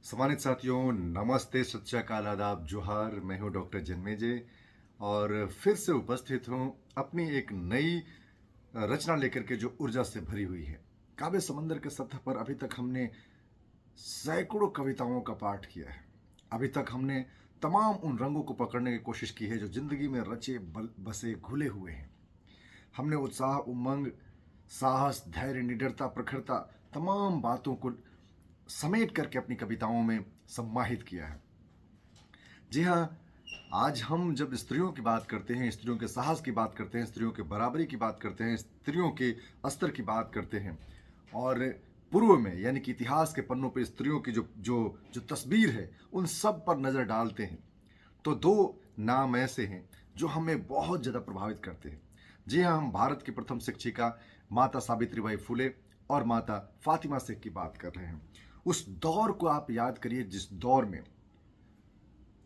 सम्मानित साथियों, नमस्ते, सत श्री अकाल, आदाब, जोहार। मैं हूं डॉक्टर जन्मेजय और फिर से उपस्थित हूं अपनी एक नई रचना लेकर के जो ऊर्जा से भरी हुई है। काव्य समंदर के सतह पर अभी तक हमने सैकड़ों कविताओं का पाठ किया है। अभी तक हमने तमाम उन रंगों को पकड़ने की कोशिश की है जो जिंदगी में रचे बसे घुले हुए हैं। हमने उत्साह, उमंग, साहस, धैर्य, निडरता, प्रखरता, तमाम बातों को समेट करके अपनी कविताओं में सम्माहित किया है। जी हाँ, आज हम जब स्त्रियों की बात करते हैं, स्त्रियों के साहस की बात करते हैं, स्त्रियों के बराबरी की बात करते हैं, स्त्रियों के अस्तर की बात करते हैं और पूर्व में यानी कि इतिहास के पन्नों पे स्त्रियों की जो जो जो तस्वीर है, उन सब पर नज़र डालते हैं तो दो नाम ऐसे हैं जो हमें बहुत ज़्यादा प्रभावित करते हैं। जी हाँ, हम भारत की प्रथम शिक्षिका माता सावित्रीबाई फुले और माता फातिमा शेख की बात कर रहे हैं। उस दौर को आप याद करिए जिस दौर में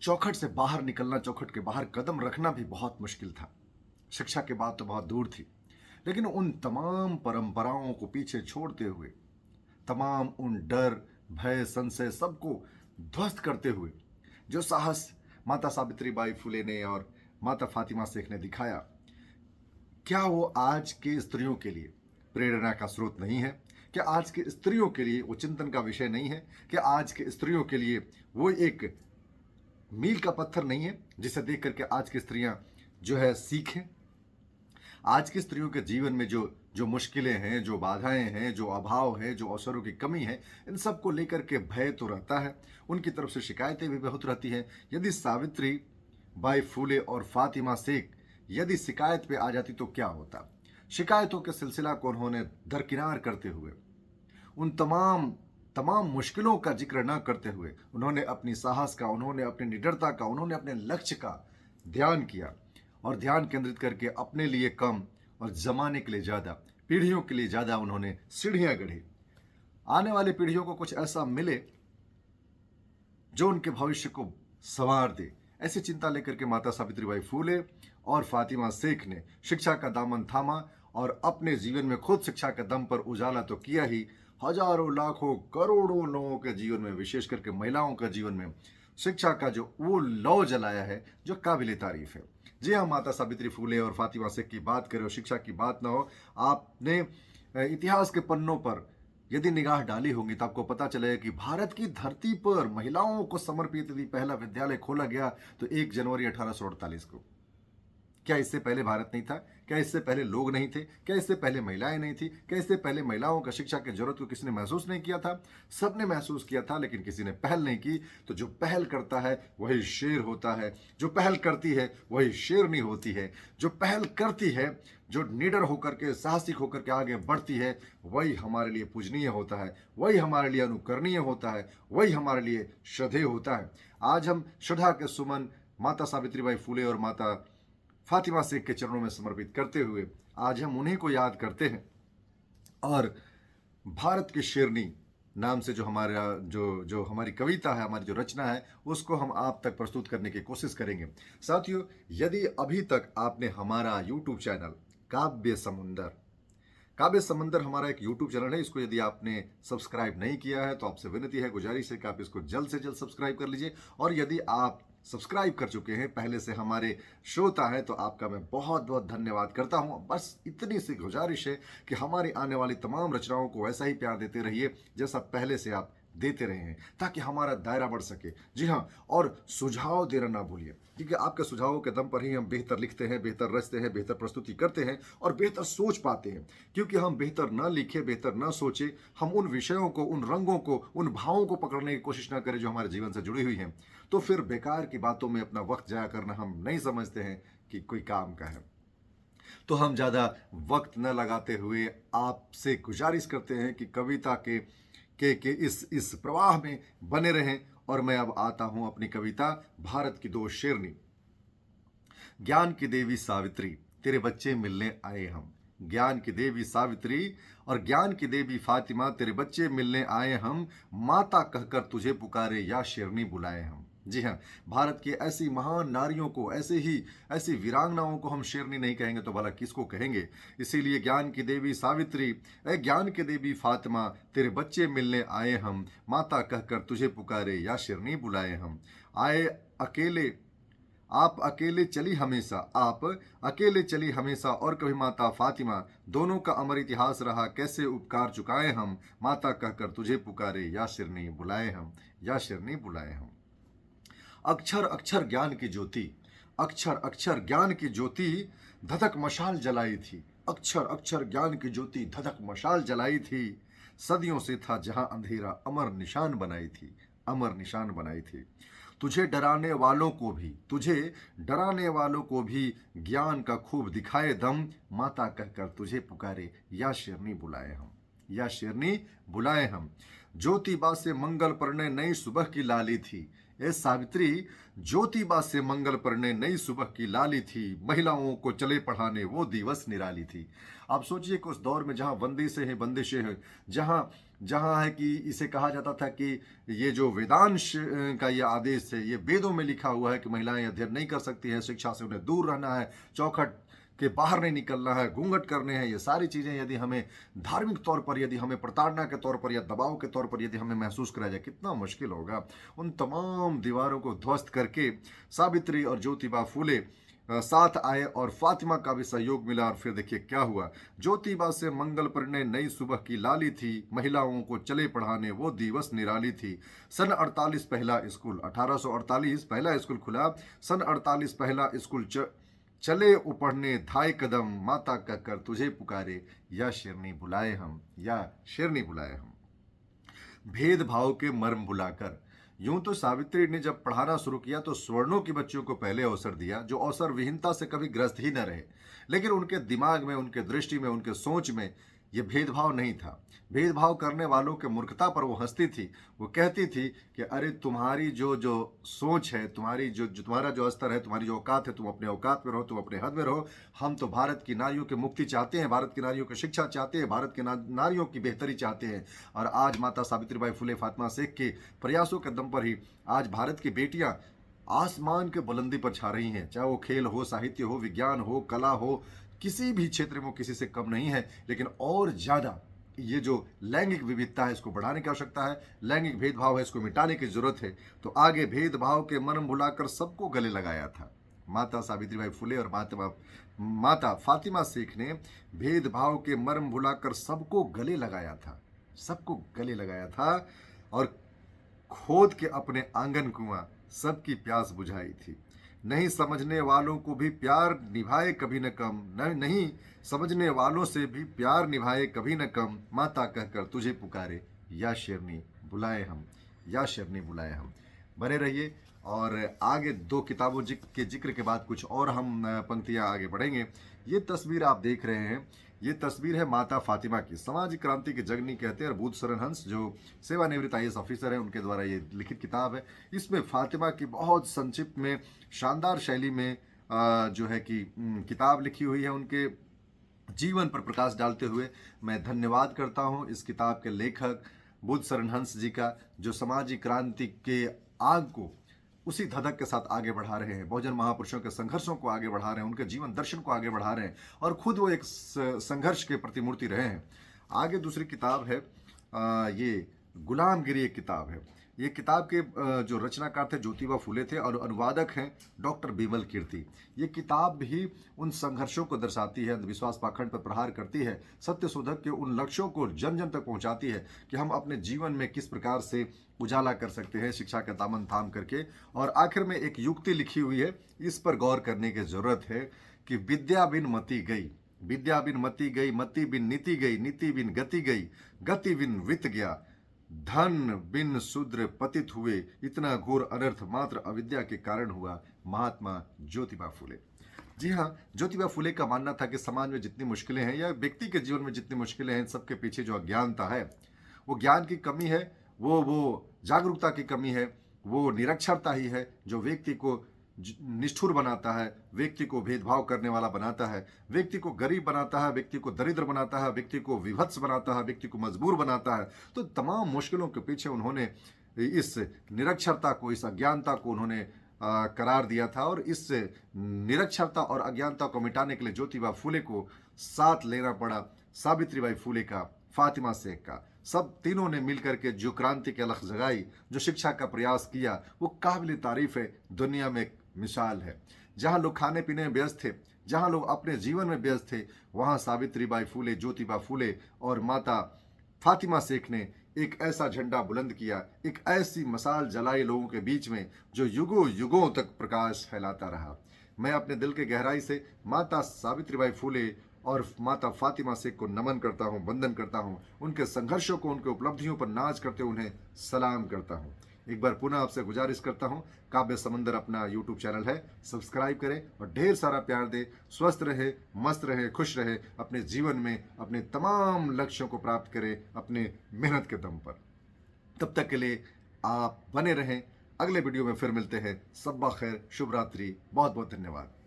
चौखट से बाहर निकलना, चौखट के बाहर कदम रखना भी बहुत मुश्किल था। शिक्षा की बात तो बहुत दूर थी, लेकिन उन तमाम परंपराओं को पीछे छोड़ते हुए, तमाम उन डर, भय, संशय सबको ध्वस्त करते हुए जो साहस माता सावित्रीबाई फुले ने और माता फातिमा शेख ने दिखाया, क्या वो आज के स्त्रियों के लिए प्रेरणा का स्रोत नहीं है? क्या आज के स्त्रियों के लिए वो चिंतन का विषय नहीं है? क्या आज के स्त्रियों के लिए वो एक मील का पत्थर नहीं है जिसे देख करके आज की स्त्रियां जो है सीखें? आज की स्त्रियों के जीवन में जो जो मुश्किलें हैं, जो बाधाएं हैं, जो अभाव है, जो अवसरों की कमी है, इन सब को लेकर के भय तो रहता है। उनकी तरफ से शिकायतें भी बहुत रहती हैं। यदि सावित्री बाई फूले और फातिमा शेख यदि शिकायत पे आ जाती तो क्या होता? शिकायतों के सिलसिला को उन्होंने दरकिनार करते हुए, उन तमाम तमाम मुश्किलों का जिक्र न करते हुए, उन्होंने अपनी साहस का, उन्होंने अपनी निडरता का, उन्होंने अपने लक्ष्य का ध्यान किया और ध्यान केंद्रित करके अपने लिए कम और जमाने के लिए ज़्यादा, पीढ़ियों के लिए ज़्यादा उन्होंने सीढ़ियाँ गढ़ी। आने वाली पीढ़ियों को कुछ ऐसा मिले जो उनके भविष्य को संवार दे, ऐसी चिंता लेकर के माता सावित्रीबाई फूले और फातिमा शेख ने शिक्षा का दामन थामा और अपने जीवन में खुद शिक्षा के दम पर उजाला तो किया ही, हजारों, लाखों, करोड़ों लोगों के जीवन में, विशेष करके महिलाओं के जीवन में शिक्षा का जो वो लौ जलाया है जो काबिल तारीफ है। जी हाँ, माता सावित्री फूले और फातिमा शेख की बात करें और शिक्षा की बात ना हो, आपने इतिहास के पन्नों पर यदि निगाह डाली होगी तो आपको पता चलेगा कि भारत की धरती पर महिलाओं को समर्पित यदि पहला विद्यालय खोला गया तो 1 जनवरी 1848 को। क्या इससे पहले भारत नहीं था? क्या इससे पहले लोग नहीं थे? क्या इससे पहले महिलाएं नहीं थी? क्या इससे पहले महिलाओं का शिक्षा की जरूरत को किसी ने महसूस नहीं किया था? सबने महसूस किया था, लेकिन किसी ने पहल नहीं की। तो जो पहल करता है वही शेर होता है, जो पहल करती है वही शेरनी होती है, जो पहल करती है, जो निडर होकर के, साहसिक होकर के आगे बढ़ती है, वही हमारे लिए पूजनीय होता है, वही हमारे लिए अनुकरणीय होता है, वही हमारे लिए श्रद्धेय होता है। आज हम श्रद्धा के सुमन माता सावित्रीबाई फूले और माता फातिमा शेख के चरणों में समर्पित करते हुए आज हम उन्हीं को याद करते हैं और भारत की शेरनी नाम से जो हमारा जो जो हमारी कविता है, हमारी जो रचना है, उसको हम आप तक प्रस्तुत करने की कोशिश करेंगे। साथियों, यदि अभी तक आपने हमारा यूट्यूब चैनल काव्य समंदर हमारा एक यूट्यूब चैनल है, इसको यदि आपने सब्सक्राइब नहीं किया है तो आपसे विनती है, गुजारिश है कि आप इसको जल्द से जल्द सब्सक्राइब कर लीजिए। और यदि आप सब्सक्राइब कर चुके हैं, पहले से हमारे श्रोता हैं, तो आपका मैं बहुत बहुत धन्यवाद करता हूं। बस इतनी सी गुजारिश है कि हमारी आने वाली तमाम रचनाओं को वैसा ही प्यार देते रहिए जैसा पहले से आप देते रहे हैं, ताकि हमारा दायरा बढ़ सके। जी हाँ, और सुझाव देना ना भूलिए, क्योंकि आपके सुझावों के दम पर ही हम बेहतर लिखते हैं, बेहतर रचते हैं, बेहतर प्रस्तुति करते हैं और बेहतर सोच पाते हैं। क्योंकि हम बेहतर ना लिखे, बेहतर ना सोचे, हम उन विषयों को, उन रंगों को, उन भावों को पकड़ने की कोशिश ना करें जो हमारे जीवन से जुड़ी हुई हैं, तो फिर बेकार की बातों में अपना वक्त जाया करना हम नहीं समझते हैं कि कोई काम का है। तो हम ज़्यादा वक्त न लगाते हुए आपसे गुजारिश करते हैं कि कविता के इस प्रवाह में बने रहें। और मैं अब आता हूं अपनी कविता भारत की दो शेरनी। ज्ञान की देवी सावित्री, तेरे बच्चे मिलने आए हम। ज्ञान की देवी सावित्री और ज्ञान की देवी फातिमा, तेरे बच्चे मिलने आए हम। माता कहकर तुझे पुकारे या शेरनी बुलाए हम। जी हाँ, भारत की ऐसी महान नारियों को, ऐसी वीरांगनाओं को हम शेरनी नहीं कहेंगे तो भला किसको कहेंगे। इसीलिए ज्ञान की देवी सावित्री, ए ज्ञान की देवी फातिमा, तेरे बच्चे मिलने आए हम, माता कहकर तुझे पुकारे या शेरनी बुलाए हम। आए अकेले, आप अकेले चली हमेशा, आप अकेले चली हमेशा, और कभी माता फातिमा, दोनों का अमर इतिहास रहा, कैसे उपकार चुकाए हम, माता कहकर तुझे पुकारे या शेरनी बुलाए हम, या शेरनी बुलाए हम। अक्षर अक्षर ज्ञान की ज्योति, अक्षर अक्षर ज्ञान की ज्योति, धधक मशाल जलाई थी, अक्षर अक्षर ज्ञान की ज्योति, धधक मशाल जलाई थी। सदियों से था जहां अंधेरा, अमर निशान बनाई थी, अमर निशान बनाई थी। तुझे डराने वालों को भी, तुझे डराने वालों को भी ज्ञान का खूब दिखाए दम, माता कहकर तुझे पुकारे या शेरनी बुलाए हम, या शेरनी बुलाए हम। ज्योतिबा से मंगल परने नई सुबह की लाली थी, ए सावित्री, ज्योतिबा से मंगल परने नई सुबह की लाली थी, महिलाओं को चले पढ़ाने वो दिवस निराली थी। आप सोचिए कि उस दौर में जहाँ बंदिशें हैं, बंदिशें हैं, जहाँ जहाँ है कि इसे कहा जाता था कि ये जो वेदांश का ये आदेश है, ये वेदों में लिखा हुआ है कि महिलाएं अध्ययन नहीं कर सकती है, शिक्षा से उन्हें दूर रहना है, चौखट के बाहर नहीं निकलना है, घूंघट करने हैं। ये सारी चीज़ें यदि हमें धार्मिक तौर पर, यदि हमें प्रताड़ना के तौर पर या दबाव के तौर पर यदि हमें महसूस करा जाए, कितना मुश्किल होगा। उन तमाम दीवारों को ध्वस्त करके सावित्री और ज्योतिबा फूले साथ आए और फातिमा का भी सहयोग मिला। और फिर देखिए क्या हुआ। ज्योतिबा से मंगल परिणय नई सुबह की लाली थी, महिलाओं को चले पढ़ाने वो दिवस निराली थी। सन 48 पहला स्कूल, 1848 पहला स्कूल खुला, सन 48 पहला स्कूल चले उपढ़ने धाय कदम, माता कहकर तुझे पुकारे या शेरनी बुलाए हम, या शेरनी बुलाए हम। भेदभाव के मर्म भुलाकर, यूं तो सावित्री ने जब पढ़ाना शुरू किया तो स्वर्णों की बच्चियों को पहले अवसर दिया, जो अवसर विहीनता से कभी ग्रस्त ही न रहे। लेकिन उनके दिमाग में, उनके दृष्टि में, उनके सोच में यह भेदभाव नहीं था। भेदभाव करने वालों के मूर्खता पर वो हंसती थी। वो कहती थी कि अरे तुम्हारी जो जो सोच है, तुम्हारी जो तुम्हारा जो स्तर है, तुम्हारी जो औकात है, तुम अपने औकात में रहो, तुम अपने हद में रहो। हम तो भारत की नारियों की मुक्ति चाहते हैं, भारत की नारियों की शिक्षा चाहते हैं, भारत की नारियों की बेहतरी चाहते हैं। और आज माता सावित्रीबाई फुले फातिमा शेख के प्रयासों के दम पर ही आज भारत की बेटियां आसमान के बुलंदी पर छा रही हैं। चाहे वो खेल हो, साहित्य हो, विज्ञान हो, कला हो, किसी भी क्षेत्र में वो किसी से कम नहीं है। लेकिन और ज़्यादा ये जो लैंगिक विविधता है, इसको बढ़ाने की आवश्यकता है, लैंगिक भेदभाव है, इसको मिटाने की जरूरत है। तो आगे भेदभाव के मर्म भुलाकर सबको गले लगाया था माता सावित्रीबाई फुले और माता फातिमा शेख ने। भेदभाव के मर्म भुलाकर सबको गले लगाया था, सबको गले लगाया था, और खोद के अपने आंगन कुआं सबकी प्यास बुझाई थी। नहीं समझने वालों को भी प्यार निभाए कभी न कम, नहीं समझने वालों से भी प्यार निभाए कभी न कम, माता कहकर तुझे पुकारे या शेरनी बुलाए हम, या शेरनी बुलाए हम। बने रहिए और आगे दो किताबों के जिक्र के बाद कुछ और हम पंक्तियां आगे बढ़ेंगे। ये तस्वीर आप देख रहे हैं, ये तस्वीर है माता फातिमा की। समाज क्रांति की जगनी कहते हैं, और बुधशरण हंस जो सेवानिवृत्त IAS ऑफिसर हैं, उनके द्वारा ये लिखित किताब है। इसमें फातिमा की बहुत संक्षिप्त में, शानदार शैली में जो है कि किताब लिखी हुई है। उनके जीवन पर प्रकाश डालते हुए मैं धन्यवाद करता हूँ इस किताब के लेखक बुधशरण हंस जी का, जो समाजिक क्रांति के आग को उसी धधक के साथ आगे बढ़ा रहे हैं, बहुजन महापुरुषों के संघर्षों को आगे बढ़ा रहे हैं, उनके जीवन दर्शन को आगे बढ़ा रहे हैं, और खुद वो एक संघर्ष के प्रतिमूर्ति रहे हैं। आगे दूसरी किताब है ये गुलामगिरी एक किताब है। ये किताब के जो रचनाकार थे ज्योतिबा फुले थे, और अनुवादक हैं डॉक्टर बिमल कीर्ति। ये किताब भी उन संघर्षों को दर्शाती है, अंधविश्वास पाखंड पर प्रहार करती है, सत्य शोधक के उन लक्ष्यों को जन जन तक पहुंचाती है कि हम अपने जीवन में किस प्रकार से उजाला कर सकते हैं शिक्षा का दामन थाम करके। और आखिर में एक युक्ति लिखी हुई है, इस पर गौर करने की जरूरत है कि विद्या बिन मति गई, विद्या बिन मति गई, मति बिन नीति गई, नीति बिन गति गई, गति बिन वित्त गया, धन बिन शूद्र पतित हुए, इतना घोर अनर्थ मात्र अविद्या के कारण हुआ। महात्मा ज्योतिबा फुले। जी हाँ, ज्योतिबा फुले का मानना था कि समाज में जितनी मुश्किलें हैं, या व्यक्ति के जीवन में जितनी मुश्किलें हैं, सबके पीछे जो अज्ञानता है, वो ज्ञान की कमी है, वो जागरूकता की कमी है, वो निरक्षरता ही है जो व्यक्ति को निष्ठुर बनाता है, व्यक्ति को भेदभाव करने वाला बनाता है, व्यक्ति को गरीब बनाता है, व्यक्ति को दरिद्र बनाता है, व्यक्ति को विभत्स बनाता है, व्यक्ति को मजबूर बनाता है। तो तमाम मुश्किलों के पीछे उन्होंने इस निरक्षरता को, इस अज्ञानता को उन्होंने करार दिया था। और इस निरक्षरता और अज्ञानता को मिटाने के लिए ज्योतिबा फूले को साथ लेना पड़ा, सावित्रीबाई फूले का, फातिमा शेख का। सब तीनों ने मिलकर के जो क्रांति की अलख जगाई, जो शिक्षा का प्रयास किया, वो काबिल तारीफ है, दुनिया में एक मिसाल है। जहाँ लोग खाने पीने में व्यस्त थे, जहाँ लोग अपने जीवन में व्यस्त थे, वहाँ सावित्रीबाई फूले, ज्योतिबा फूले और माता फातिमा शेख ने एक ऐसा झंडा बुलंद किया, एक ऐसी मसाल जलाई लोगों के बीच में जो युगों युगों तक प्रकाश फैलाता रहा। मैं अपने दिल के गहराई से माता सावित्रीबाई फूले और माता फातिमा शेख को नमन करता हूँ, वंदन करता हूँ। उनके संघर्षों को, उनके उपलब्धियों पर नाज करते उन्हें सलाम करता हूँ। एक बार पुनः आपसे गुजारिश करता हूँ, काव्य समंदर अपना यूट्यूब चैनल है, सब्सक्राइब करें और ढेर सारा प्यार दें। स्वस्थ रहे, मस्त रहे, खुश रहे, अपने जीवन में अपने तमाम लक्ष्यों को प्राप्त करें अपने मेहनत के दम पर। तब तक के लिए आप बने रहें। अगले वीडियो में फिर मिलते हैं। सब्बा खैर, शुभ रात्रि, बहुत बहुत धन्यवाद।